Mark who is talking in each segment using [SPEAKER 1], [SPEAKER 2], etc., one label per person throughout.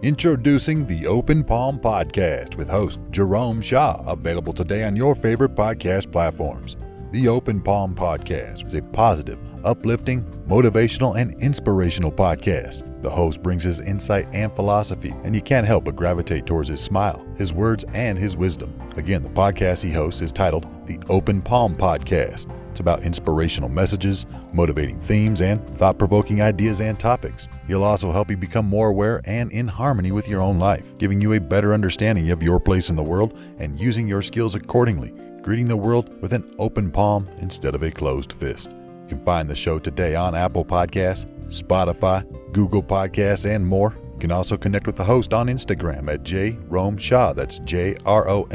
[SPEAKER 1] Introducing the Open Palm Podcast with host Jerome Shaw, available today on your favorite podcast platforms. The Open Palm Podcast is a positive, uplifting, motivational, and inspirational podcast. The host brings his insight and philosophy, and you can't help but gravitate towards his smile, his words, and his wisdom. Again, the podcast he hosts is titled The Open Palm Podcast. It's about inspirational messages, motivating themes, and thought-provoking ideas and topics. He'll also help you become more aware and in harmony with your own life, giving you a better understanding of your place in the world and using your skills accordingly, greeting the world with an open palm instead of a closed fist. You can find the show today on Apple Podcasts, Spotify, Google Podcasts, and more. You can also connect with the host on Instagram at Jerome Shaw. That's JROMESHAW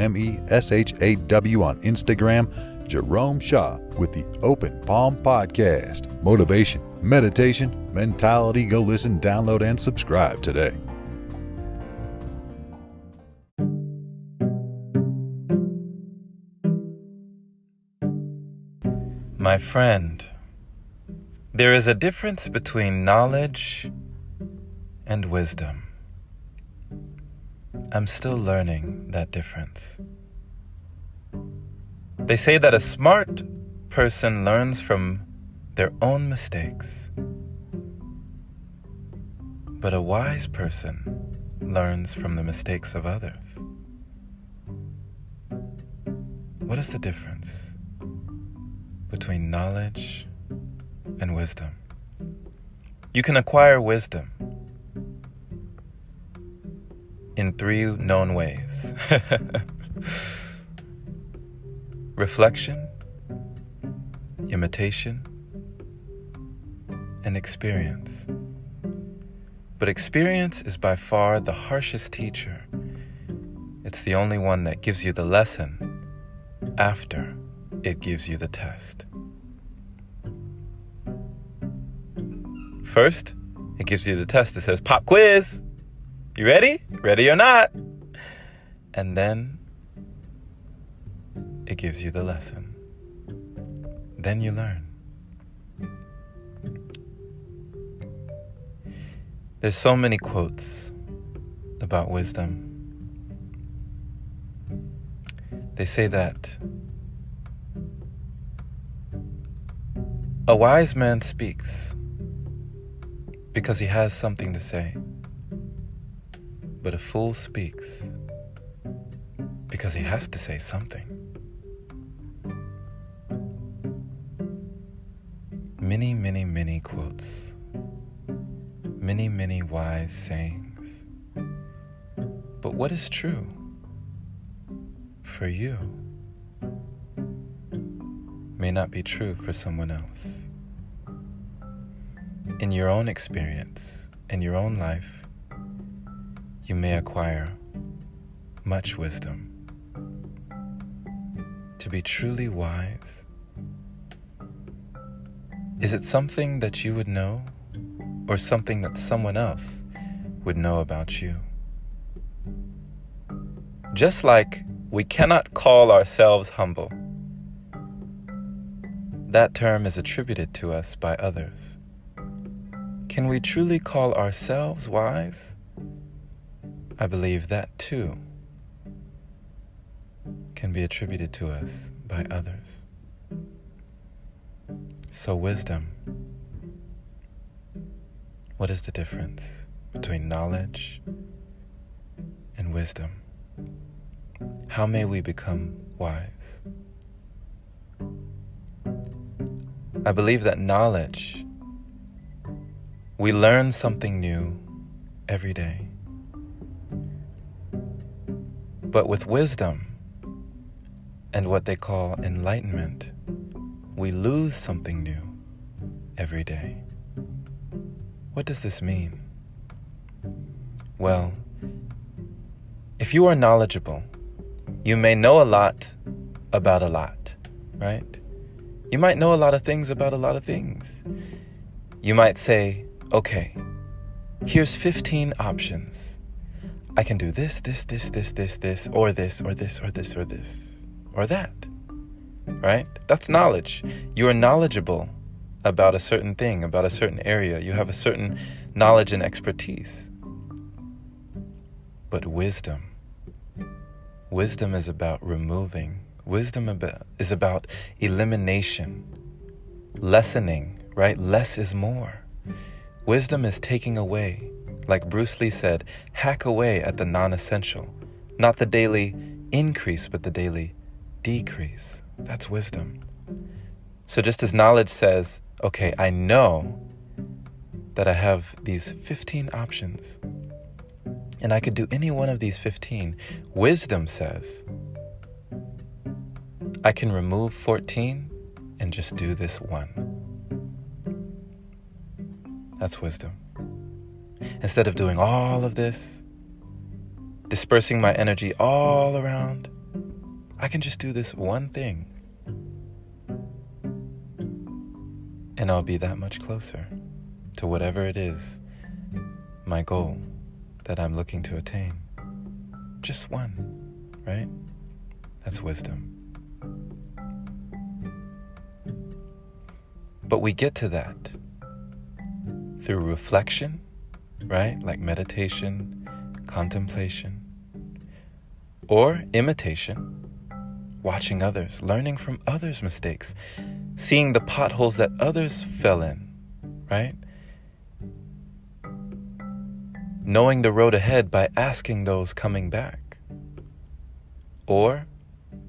[SPEAKER 1] on Instagram. Jerome Shaw with the Open Palm Podcast. Motivation, meditation, mentality. Go listen, download, and subscribe today.
[SPEAKER 2] My friend, there is a difference between knowledge and wisdom. I'm still learning that difference. They say that a smart person learns from their own mistakes, but a wise person learns from the mistakes of others. What is the difference between knowledge and wisdom? You can acquire wisdom in 3 known ways. Reflection, imitation, and experience. But experience is by far the harshest teacher. It's the only one that gives you the lesson after it gives you the test. First, it gives you the test. It says, pop quiz. You ready? Ready or not? And then it gives you the lesson. Then you learn. There's so many quotes about wisdom. They say that a wise man speaks because he has something to say, but a fool speaks because he has to say something. Many, many, many quotes. Many, many wise sayings. But what is true for you may not be true for someone else. In your own experience, in your own life, you may acquire much wisdom. To be truly wise, is it something that you would know, or something that someone else would know about you? Just like we cannot call ourselves humble, that term is attributed to us by others. Can we truly call ourselves wise? I believe that too can be attributed to us by others. So wisdom. What is the difference between knowledge and wisdom? How may we become wise? I believe that knowledge, we learn something new every day. But with wisdom and what they call enlightenment, we lose something new every day. What does this mean? Well, if you are knowledgeable, you may know a lot about a lot, right? You might know a lot of things about a lot of things. You might say, okay, here's 15 options. I can do this, or this, or this, or this, or that, right? That's knowledge. You are knowledgeable about a certain thing, about a certain area. You have a certain knowledge and expertise. But wisdom is about removing. Wisdom is about elimination, lessening, right? Less is more. Wisdom is taking away. Like Bruce Lee said, hack away at the non-essential. Not the daily increase, but the daily decrease. That's wisdom. So just as knowledge says, okay, I know that I have these 15 options, and I could do any one of these 15. Wisdom says, I can remove 14 and just do this one. That's wisdom. Instead of doing all of this, dispersing my energy all around, I can just do this one thing. And I'll be that much closer to whatever it is, my goal that I'm looking to attain. Just one, right? That's wisdom. But we get to that through reflection, right? Like meditation, contemplation, or imitation, watching others, learning from others' mistakes, seeing the potholes that others fell in, right? Knowing the road ahead by asking those coming back, or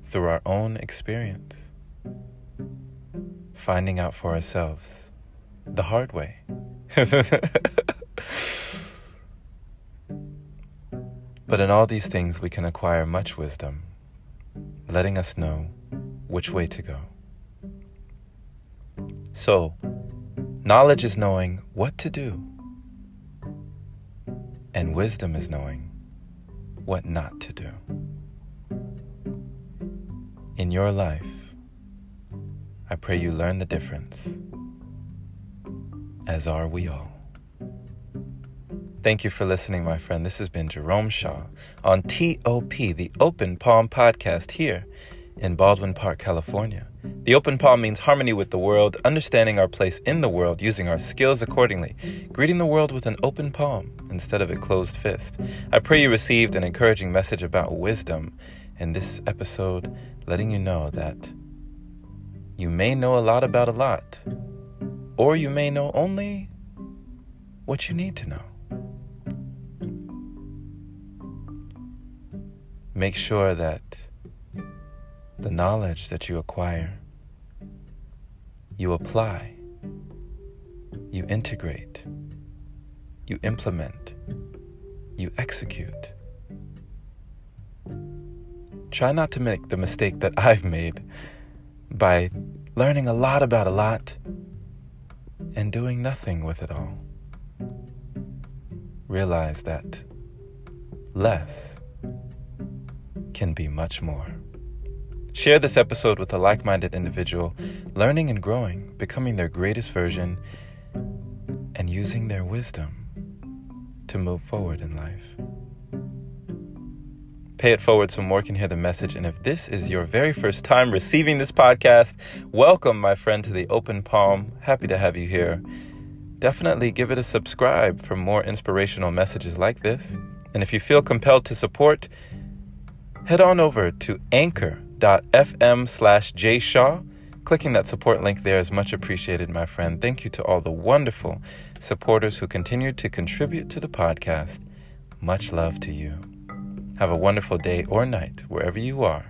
[SPEAKER 2] through our own experience, finding out for ourselves the hard way. But in all these things, we can acquire much wisdom, letting us know which way to go. So, knowledge is knowing what to do, and wisdom is knowing what not to do. In your life, I pray you learn the difference, as are we all. Thank you for listening, my friend. This has been Jerome Shaw on TOP, the Open Palm Podcast here in Baldwin Park, California. The open palm means harmony with the world, understanding our place in the world, using our skills accordingly, greeting the world with an open palm instead of a closed fist. I pray you received an encouraging message about wisdom in this episode, letting you know that you may know a lot about a lot, or you may know only what you need to know. Make sure that the knowledge that you acquire, you apply, you integrate, you implement, you execute. Try not to make the mistake that I've made by learning a lot about a lot and doing nothing with it all. Realize that less can be much more. Share this episode with a like-minded individual, learning and growing, becoming their greatest version, and using their wisdom to move forward in life. Pay it forward so more can hear the message. And if this is your very first time receiving this podcast, welcome, my friend, to the Open Palm. Happy to have you here. Definitely give it a subscribe for more inspirational messages like this. And if you feel compelled to support, head on over to anchor.fm/jshaw. Clicking that support link there is much appreciated, my friend. Thank you to all the wonderful supporters who continue to contribute to the podcast. Much love to you. Have a wonderful day or night, wherever you are.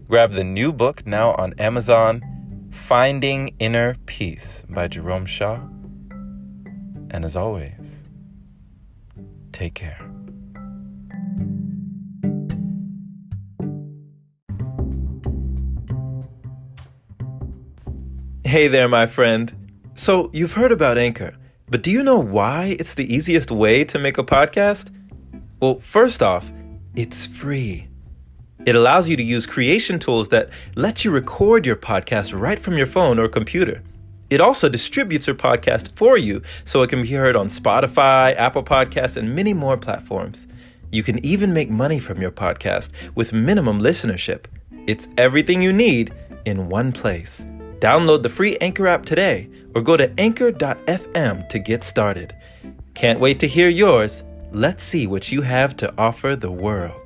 [SPEAKER 2] Grab the new book now on Amazon, Finding Inner Peace by Jerome Shaw. And as always, take care. Hey there, my friend. So you've heard about Anchor, but do you know why it's the easiest way to make a podcast? Well, first off, it's free. It allows you to use creation tools that let you record your podcast right from your phone or computer. It also distributes your podcast for you so it can be heard on Spotify, Apple Podcasts, and many more platforms. You can even make money from your podcast with minimum listenership. It's everything you need in one place. Download the free Anchor app today or go to anchor.fm to get started. Can't wait to hear yours. Let's see what you have to offer the world.